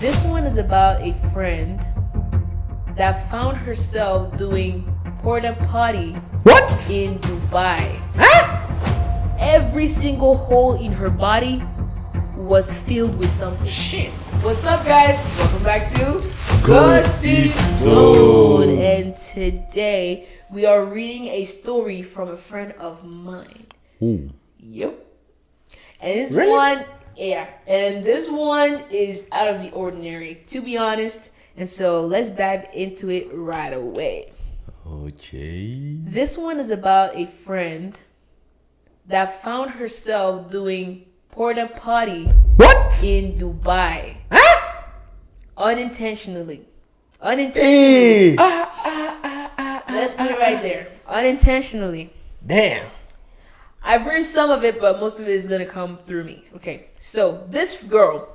This one is about a friend that found herself doing porta-potty What? in Dubai. Huh? Every single hole in her body was filled with something. Shit. What's up, guys? Welcome back to Gossip Zone. Zone. And today we are reading a story from a friend of mine. Ooh. Yep. And this Really? one, yeah. And this one is out of the ordinary, to be honest. And so let's dive into it right away. Okay. This one is about a friend that found herself doing porta-potty What? in Dubai. Huh? Unintentionally. Hey. Let's put it right there. Unintentionally. Damn. I've written some of it, but most of it is gonna come through me. Okay, so this girl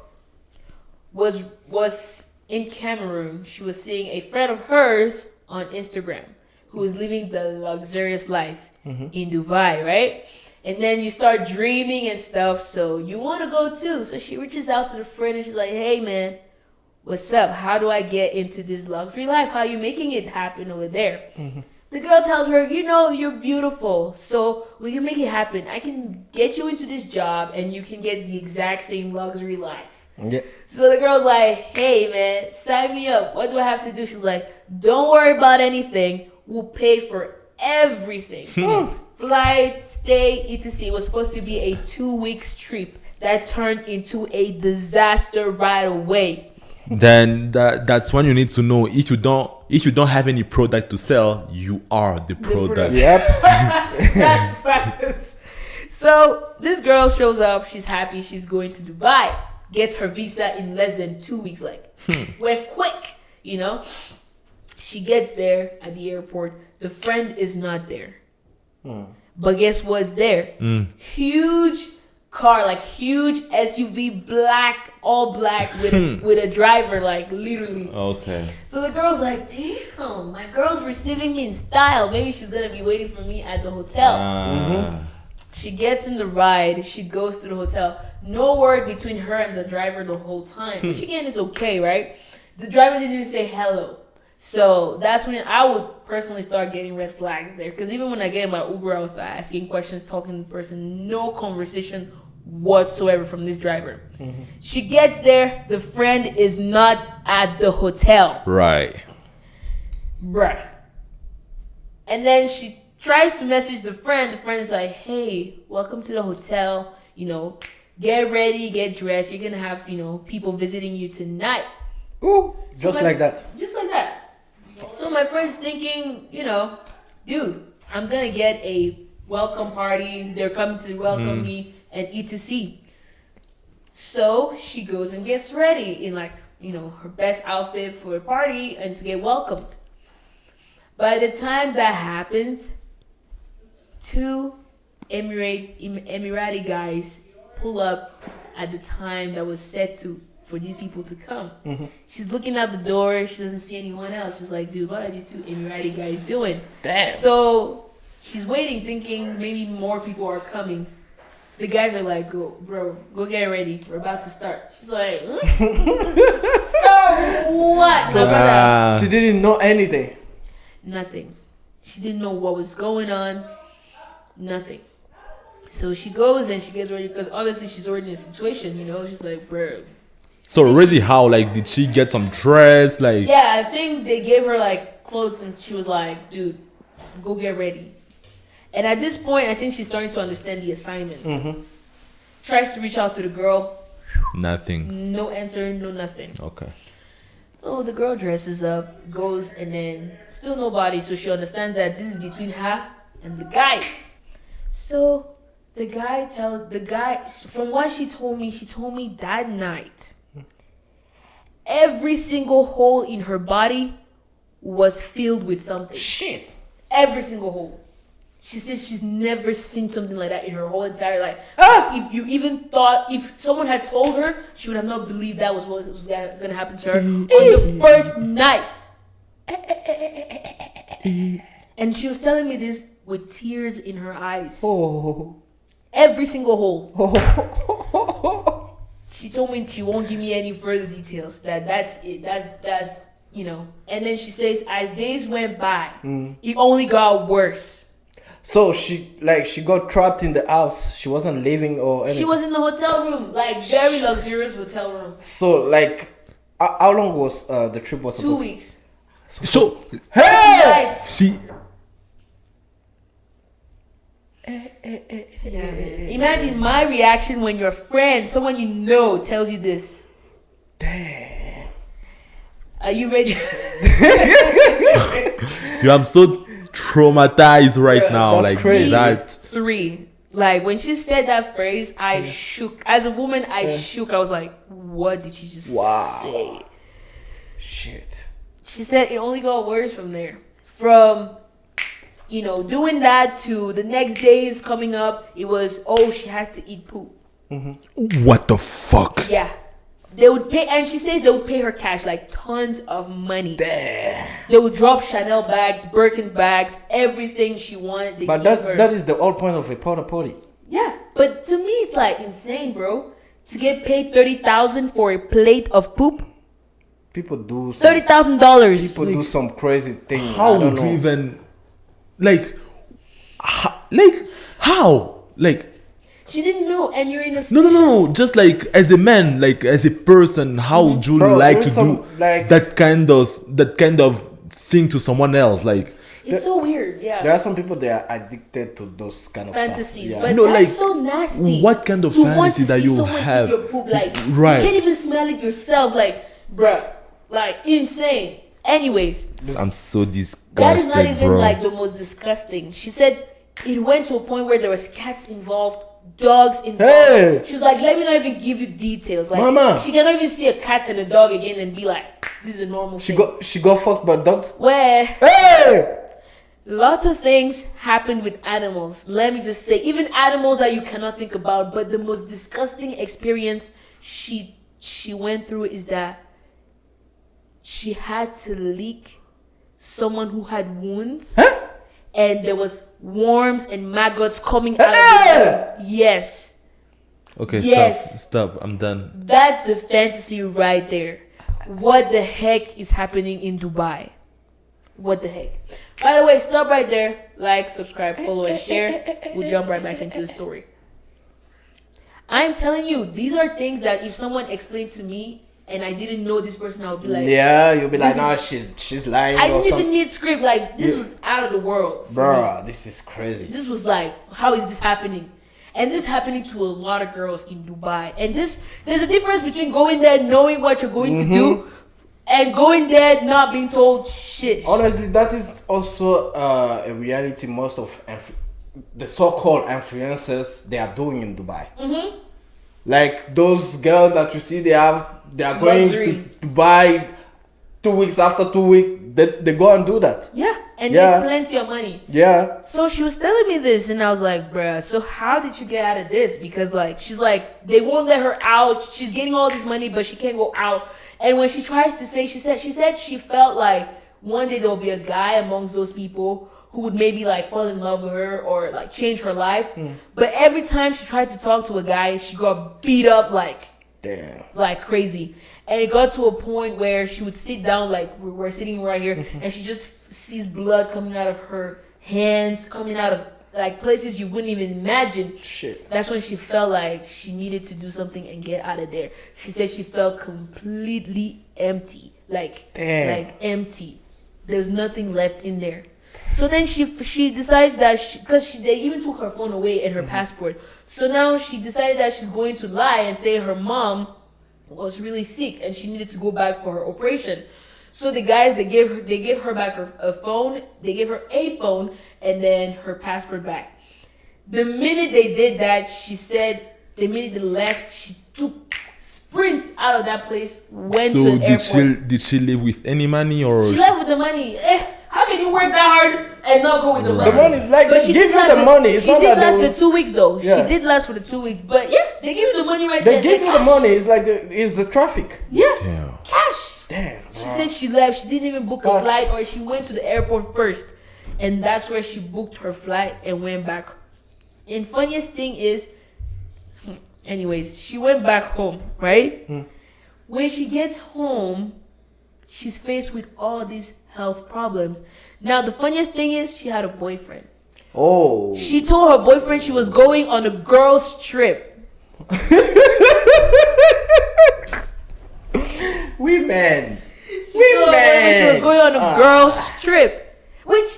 was in Cameroon. She was seeing a friend of hers on Instagram who was living the luxurious life in Dubai, right? And then you start dreaming and stuff, so you want to go too. So she reaches out to the friend and she's like, "Hey man, what's up? How do I get into this luxury life? How are you making it happen over there?" The girl tells her, "You know, you're beautiful, so we can make it happen. I can get you into this job and you can get the exact same luxury life." Yeah. So the girl's like, "Hey man, sign me up. What do I have to do?" She's like, "Don't worry about anything. We'll pay for everything. Flight, stay, etc." It was supposed to be a 2 week trip that turned into a disaster right away. Then that's when you need to know if you don't have any product to sell, you are the product. Yep. That's facts. So this girl shows up. She's happy. She's going to Dubai. Gets her visa in less than 2 weeks. Like, went quick, you know. She gets there at the airport. The friend is not there. But guess what's there? Huge car, like huge SUV, black, all black, with a driver, like literally. Okay. So the girl's like, "Damn, my girl's receiving me in style. Maybe she's gonna be waiting for me at the hotel." She gets in the ride. She goes to the hotel. No word between her and the driver the whole time, which again is okay, right? The driver didn't even say hello. So that's when I would personally start getting red flags there. Because even when I get in my Uber, I was asking questions, talking to the person. No conversation whatsoever from this driver. She gets there. The friend is not at the hotel. Right. Bruh. And then she tries to message the friend. The friend is like, "Hey, welcome to the hotel. You know, get ready, get dressed. You're going to have, people visiting you tonight." Ooh, just like that. Just like that. So my friend's thinking, dude, I'm going to get a welcome party. They're coming to welcome me and etc. So she goes and gets ready in her best outfit for a party and to get welcomed. By the time that happens, two Emirati guys pull up at the time that was set for these people to come. She's looking out the door. She doesn't see anyone else. She's like, "Dude, what are these two Emirati guys doing?" Damn. So she's waiting, thinking maybe more people are coming. The guys are like, "Go get ready. We're about to start." She's like, "Start what?" So My brother, she didn't know anything. nothing. She didn't know what was going on. Nothing. So she goes and she gets ready because obviously she's already in a situation, She's like, "Bro." So already how, like, did she get some dress? Like, Yeah, I think they gave her like clothes and she was like, "Dude, go get ready." And at this point, I think she's starting to understand the assignment. Tries to reach out to the girl. nothing. No answer, no nothing. Okay. So the girl dresses up, goes, and then still nobody. So she understands that this is between her and the guys. So the guy, from what she told me that night, every single hole in her body was filled with something. Shit. Every single hole. She says she's never seen something like that in her whole entire life. If someone had told her, she would have not believed that was what was going to happen to her on the first night. And she was telling me this with tears in her eyes. Oh. Every single hole. She told me she won't give me any further details. That's it. That's you know. And then she says, as days went by, it only got worse. So she got trapped in the house. She wasn't leaving or anything. She was in the hotel room, like very luxurious hotel room. So like, how long was the trip was 2 weeks. So Hey! she Yeah, man. Imagine my reaction when your friend, someone you know, tells you this. Damn. Are you ready? you I'm so traumatized right Bro, now. that's Like crazy. that. 3. Like when she said that phrase, I shook. As a woman, I shook. I was like, what did she just say? Shit. She said it only got worse from there. From, you know, doing that to the next days coming up, it was, oh, she has to eat poop. What the fuck? Yeah. They would pay, and she says they would pay her cash, like tons of money. Damn. They would drop Chanel bags, Birkin bags, everything she wanted. They But give her. that is the whole point of a porta-potty. Yeah, but to me, it's like insane, bro. To get paid $30,000 for a plate of poop. People do $30,000. People do some crazy thing. How I don't would you know. even how? Like She didn't know, and you're in a no. Just like as a man, like as a person, how would you Bro, like to there's some, do like- that kind of thing to someone else? Like It's so weird, yeah. There are some people that are addicted to those kind of Fantasies, stuff. but No, that's like, so nasty. what kind of to want fantasy to that see you someone eat have? your poop, like, Right. You can't even smell it yourself, like, bruh, like insane. Anyways, I'm so that is disgusted, not even bro. like the most disgusting. She said it went to a point where there was cats involved, dogs involved. Hey! She's like, let me not even give you details. Like, Mama! she cannot even see a cat and a dog again and be like, this is a normal She thing. got fucked by dogs. Where Hey! lots of things happen with animals. Let me just say, even animals that you cannot think about. But the most disgusting experience she went through is that she had to leak someone who had wounds, Huh? and there was worms and maggots coming out Hey! of them. Yes, Okay, Yes. stop. I'm done. that's the fantasy right there. What the heck is happening in Dubai? What the heck? By the way, stop right there. Like, subscribe, follow, and share. We'll jump right back into the story. I'm telling you, these are things that if someone explained to me and I didn't know this person, I would be like, Yeah, you'll be like, This nah, she's lying I or didn't even something. need script. Like, this was out of the world. for me. Bruh, this is crazy. This was like, how is this happening? And this is happening to a lot of girls in Dubai. And there's a difference between going there knowing what you're going to do and going there not being told shit. Honestly, that is also a reality most of the so-called influencers they are doing in Dubai. Like those girls that you see, they are going Luxury. to Dubai 2 weeks after 2 weeks. They go and do that. Yeah, and Yeah. make plenty of money. Yeah. So she was telling me this, and I was like, bruh, so how did you get out of this? Because, like, she's like, they won't let her out. She's getting all this money, but she can't go out. And when she tries to say, she said she felt like one day there'll be a guy amongst those people who would maybe, like, fall in love with her or, like, change her life. But every time she tried to talk to a guy, she got beat up, Damn. like crazy. And it got to a point where she would sit down, like we're sitting right here, and she just sees blood coming out of her hands, coming out of like places you wouldn't even imagine. Shit. That's when she felt like she needed to do something and get out of there. She said she felt completely empty, like empty. There's nothing left in there. So then she decides that because they even took her phone away and her passport. So now she decided that she's going to lie and say her mom was really sick and she needed to go back for her operation. So the guys, they gave her back a phone. They gave her a phone and then her passport back. The minute they did that, she said the minute they left, she took sprint out of that place, went So to an airport. did she leave with any money or She left with the money. How can you work that hard and not go with the money? The money, like, But they she give did you last the for- money. It's she not did that last they the will- 2 weeks though. Yeah. She did last for the 2 weeks. But yeah, they gave you the money right They there. give you the cash. money. It's like it's the traffic. Yeah, Damn. cash. Damn. She said she left. She didn't even book a What? flight, or she went to the airport first, and that's where she booked her flight and went back. And funniest thing is, Anyways, she went back home, right? When she gets home, she's faced with all these health problems. Now, the funniest thing is she had a boyfriend. Oh. She told her boyfriend she was going on a girls' trip. Women. She told her boyfriend she was going on a girls' trip. Which,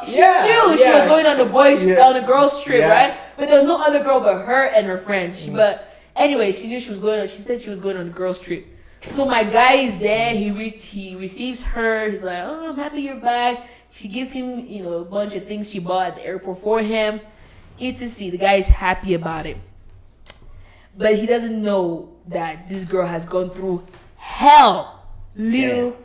she knew she was going on on a girls' trip, right? But there was no other girl but her and her friends. But anyway, she knew she was going on. She said she was going on a girls' trip. So my guy is there. He receives her. He's like, "Oh, I'm happy you're back." She gives him, a bunch of things she bought at the airport for him. etc. The guy is happy about it, but he doesn't know that this girl has gone through hell, literal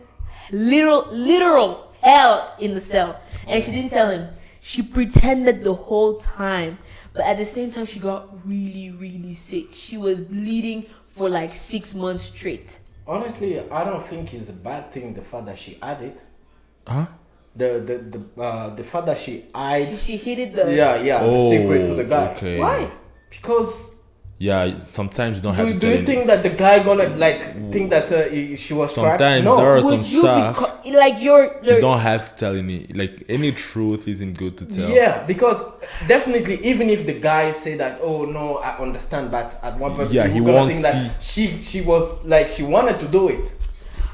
hell in the cell, and she didn't tell him. She pretended the whole time, but at the same time, she got really sick. She was bleeding for like 6 months straight. Honestly, I don't think it's a bad thing the fact that she had it. Huh? The fact that she hid. She hid it. The secret to the guy. Okay. Why? Because. Yeah, sometimes you don't have to. Do you think that the guy gonna think that she was trapped? Sometimes No. there are Would some you stuff you don't have to tell any truth isn't good to tell. Yeah, because definitely, even if the guy say that, oh no, I understand, but at one point, Yeah, he gonna wants think that she was like she wanted to do it.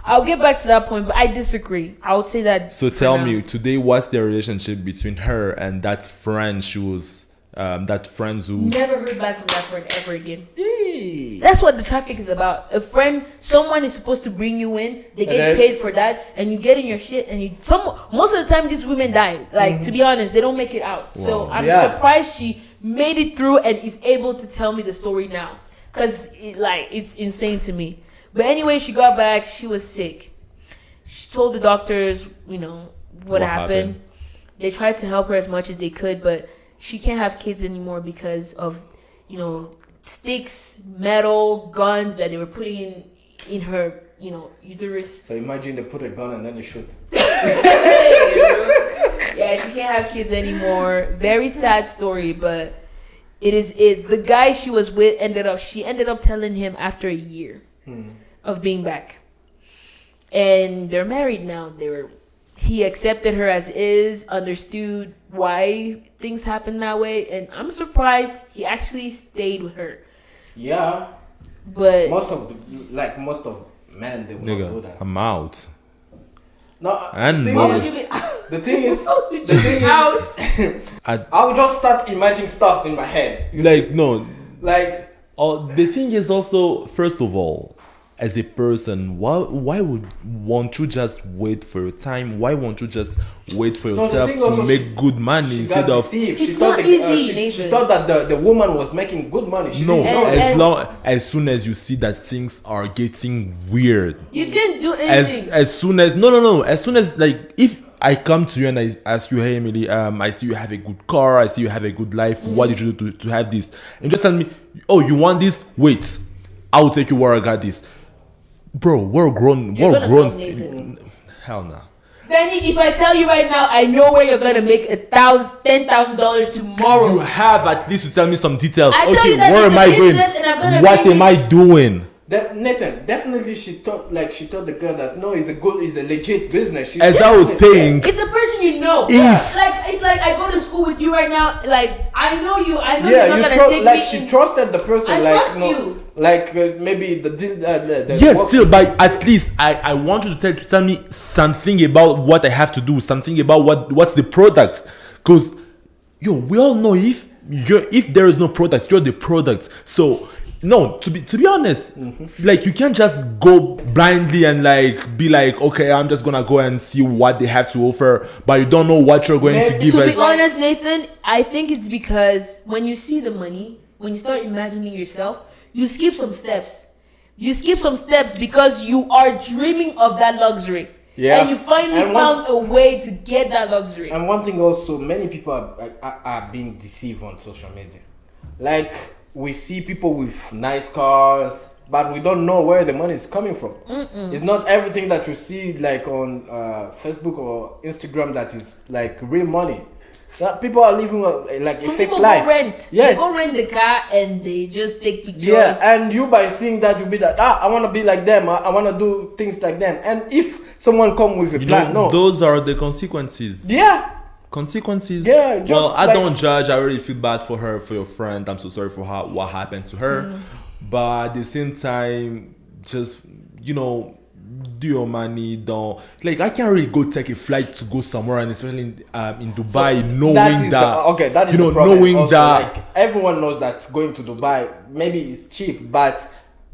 I'll get back to that point, but I disagree. I would say that. So tell me today, what's the relationship between her and that friend she was? That friend who Never heard back from that friend ever again. That's what the traffic is about. A friend, someone is supposed to bring you in. They get paid for that, and you get in your shit. And most of the time, these women die. Like to be honest, they don't make it out. Wow. So I'm surprised she made it through and is able to tell me the story now, cause it's insane to me. But anyway, she got back. She was sick. She told the doctors, what happened. They tried to help her as much as they could, but she can't have kids anymore because of, sticks, metal, guns that they were putting in her, uterus. So imagine they put a gun and then they shoot. Yeah, she can't have kids anymore. Very sad story, but it is it. The guy she was with she ended up telling him after a year of being back. And they're married now. He accepted her as is, understood why things happen that way, and I'm surprised he actually stayed with her. Yeah. But most of men, they won't do that. I'm out. No, the thing is, I would just start imagining stuff in my head. The thing is also, first of all, as a person, why won't you just wait for your time? Why won't you just wait for yourself to make good money instead of? It's not easy. She thought that the woman was making good money. As soon as you see that things are getting weird, you didn't do anything. As soon as if I come to you and I ask you, hey Emily, I see you have a good car, I see you have a good life. What did you do to have this? And just tell me, oh, you want this? Wait, I'll take you where I got this. Bro, we're grown. Hell no. Then if I tell you right now, I know where you're gonna make $10,000 tomorrow. You have at least to tell me some details. Where am I going? What am I doing? Nathan, definitely she thought the girl that no, it's a legit business. As I was saying, it's a person you know. It's like I go to school with you right now. Like I know you. I know you're not gonna take me. She trusted the person. I trust you. Maybe the yes, still, but at least I want you to tell me something about what I have to do, something about what's the product, because we all know if there is no product, you're the product. So no, to be honest, you can't just go blindly and be like, okay, I'm just gonna go and see what they have to offer, but you don't know what you're going to give us. To be honest, Nathan, I think it's because when you see the money, when you start imagining yourself, you skip some steps. You skip some steps because you are dreaming of that luxury. Yeah. And you finally found a way to get that luxury. And one thing also, many people are being deceived on social media. We see people with nice cars, but we don't know where the money is coming from. It's not everything that you see on Facebook or Instagram that is real money. People are living like Some a fake people life. go rent. Yes. They go rent the car and they just take pictures. Yeah, and you by seeing that you be like, I want to be like them. I want to do things like them. And if someone come with a plan, no. Those are the consequences. Yeah. Consequences. Yeah, just well, I like- don't judge. I really feel bad for her, for your friend. I'm so sorry for what happened to her. But at the same time, just do your money. Don't like. I can't really go take a flight to go somewhere, and especially in Dubai, knowing that that is the problem. knowing Also, that like, everyone knows that going to Dubai maybe it's cheap, but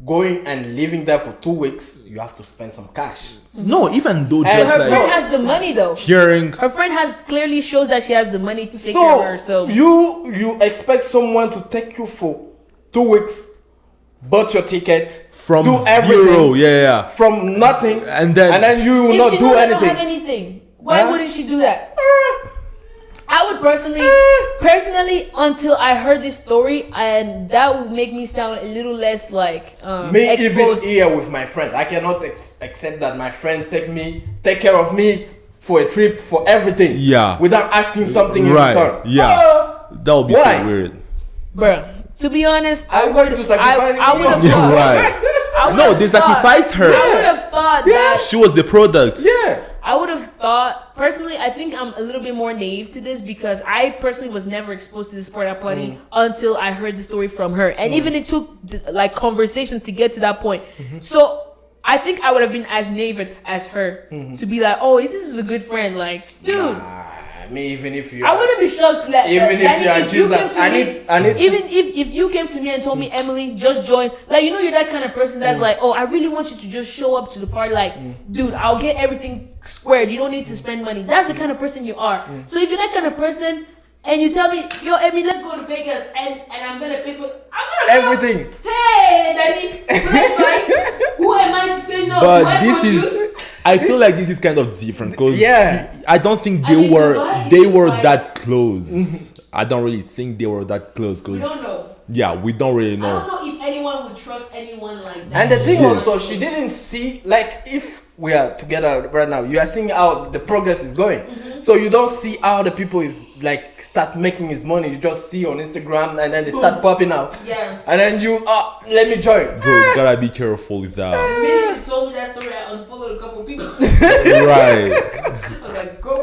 going and living there for 2 weeks, you have to spend some cash. no, even though And just Her friend like has the money though. hearing. Her friend has clearly shows that she has the money to take care of her. So you expect someone to take you for 2 weeks, bought your ticket, From do everything zero, yeah. from nothing, And then you will if not she do knows they don't have anything. anything, why Huh? wouldn't she do that? I would personally, until I heard this story, and that would make me sound a little less like Me exposed. even here with my friend, I cannot accept that my friend take care of me for a trip, for everything. Yeah. Without asking something in Right, return. yeah. That would be Why? so weird. Bruh, to be honest, I'm going to sacrifice I would have you. thought. Right. I would've No, they thought- sacrificed her. I would have thought that. She was the product. Yeah. I would have thought personally. I think I'm a little bit more naive to this because I personally was never exposed to this porta-potty until I heard the story from her, and even it took like conversation to get to that point. So I think I would have been as naive as her to be like, "Oh, this is a good friend." Like, dude, I mean, even if you, I wouldn't be shocked. Like, even if Danny, you are came Jesus, to me- I need. even if you came to me and told me, Emily, just join, like, you're that kind of person that's like, oh, I really want you to just show up to the party, like, dude, I'll get everything squared, you don't need to spend money. That's the kind of person you are. So if you're that kind of person and you tell me, yo, Emily, let's go to Vegas and I'm gonna pay for Everything. Hey, Danny, that's right. Who am I to say no? Do But I this produce? is, I feel like this is kind of different because Yeah. I don't think I mean, Dubai they is were Dubai. that close. I don't really think they were that close We because don't know. we don't really I know. don't know if anyone would trust anyone like that. And the thing Yes. also, she didn't see, like, if we are together right now, you are seeing how the progress is going. So you don't see how the people is like start making his money. You just see on Instagram and then they start popping out. Yeah. And then you, let me join. Bro, gotta be careful with that. The minute she told me that story, I unfollowed a couple people. Right. I was like, go.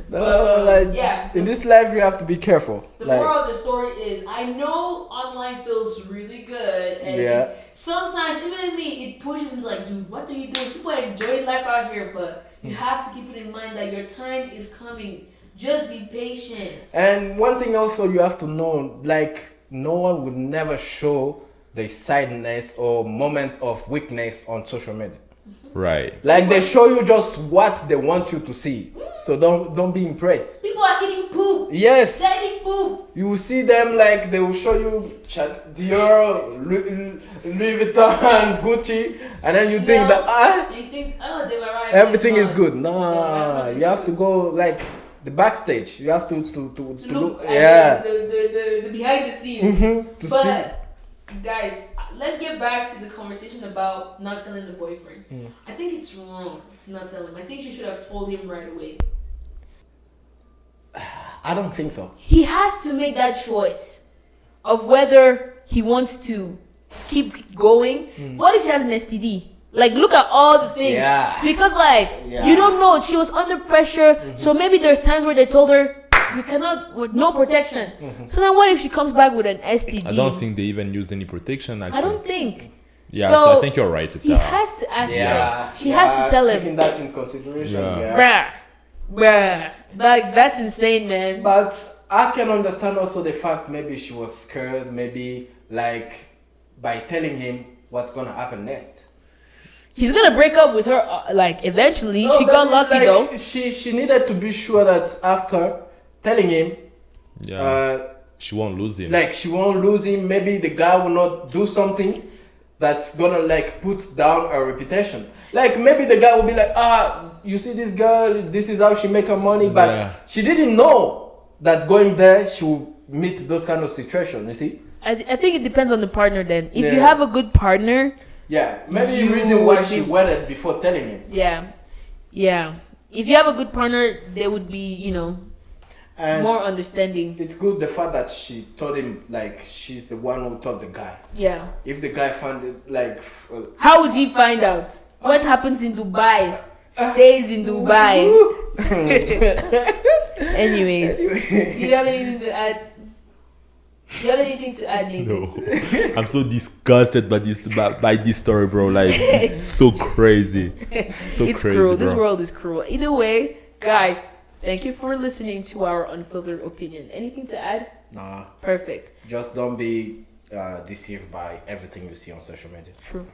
Like, Yeah. in this life, you have to be careful. The Like, moral of the story is, I know online feels really good, and Yeah. sometimes even in me, it pushes me like, dude, what are you doing? People are enjoying life out here, but you have to keep it in mind that your time is coming. Just be patient. and one thing also you have to know, like, no one would never show the sadness or moment of weakness on social media. Right. Like, they show you just what they want you to see. So don't be impressed. People are eating poop. Yes. They're eating poop. You will see them, like, they will show you Dior, Louis Vuitton, Gucci, and then you think that You think, oh, they've arrived. everything in is good. months. No, that's Nah, not you have to true. go like the backstage. You have to Look at yeah, the behind the scenes. to But see. guys, let's get back to the conversation about not telling the boyfriend. I think it's wrong to not tell him. I think she should have told him right away. I don't think so. He has to make that choice of whether he wants to keep going. What if she has an STD? Like, look at all the things. Yeah. Because, like, Yeah. you don't know. She was under pressure. So maybe there's times where they told her, you cannot, with no protection. So then what if she comes back with an STD? I don't think they even used any protection actually. I don't think. Yeah, so I think you're right with He that. has to ask Yeah, her. She has to tell taking him. that in consideration. Yeah. Yeah. Bruh. Like, that's insane, man. But I can understand also the fact maybe she was scared. Maybe like by telling him what's gonna happen next. He's gonna break up with her, like, eventually. No, She but got lucky, like, though. She needed to be sure that after telling him, Yeah. She won't lose him. like she won't lose him. Maybe the guy will not do something that's gonna like put down her reputation. Like maybe the guy will be like, you see this girl, this is how she make her money, but Yeah. she didn't know that going there she will meet those kind of situations. You see? I think it depends on the partner then. If you Yeah. have a good partner, Yeah, maybe the You reason why would she be- waited before telling him. yeah. If you have a good partner, they would be, And more understanding. it's good the fact that she told him like she's the one who taught the guy. Yeah. If the guy found it like How would he find out? What happens in Dubai stays in Dubai. Anyways, do you have anything to add? Do you have anything to add, Nathan? No, I'm so disgusted by this story, bro. Like, it's so crazy. So It's crazy, cruel. bro. This world is cruel. Either way, guys, thank you for listening to our unfiltered opinion. Anything to add? nah, Perfect. just don't be deceived by everything you see on social media. True.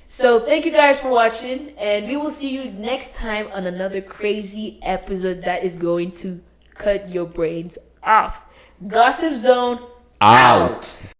So thank you guys for watching, and we will see you next time on another crazy episode that is going to cut your brains off. Gossip Zone Out.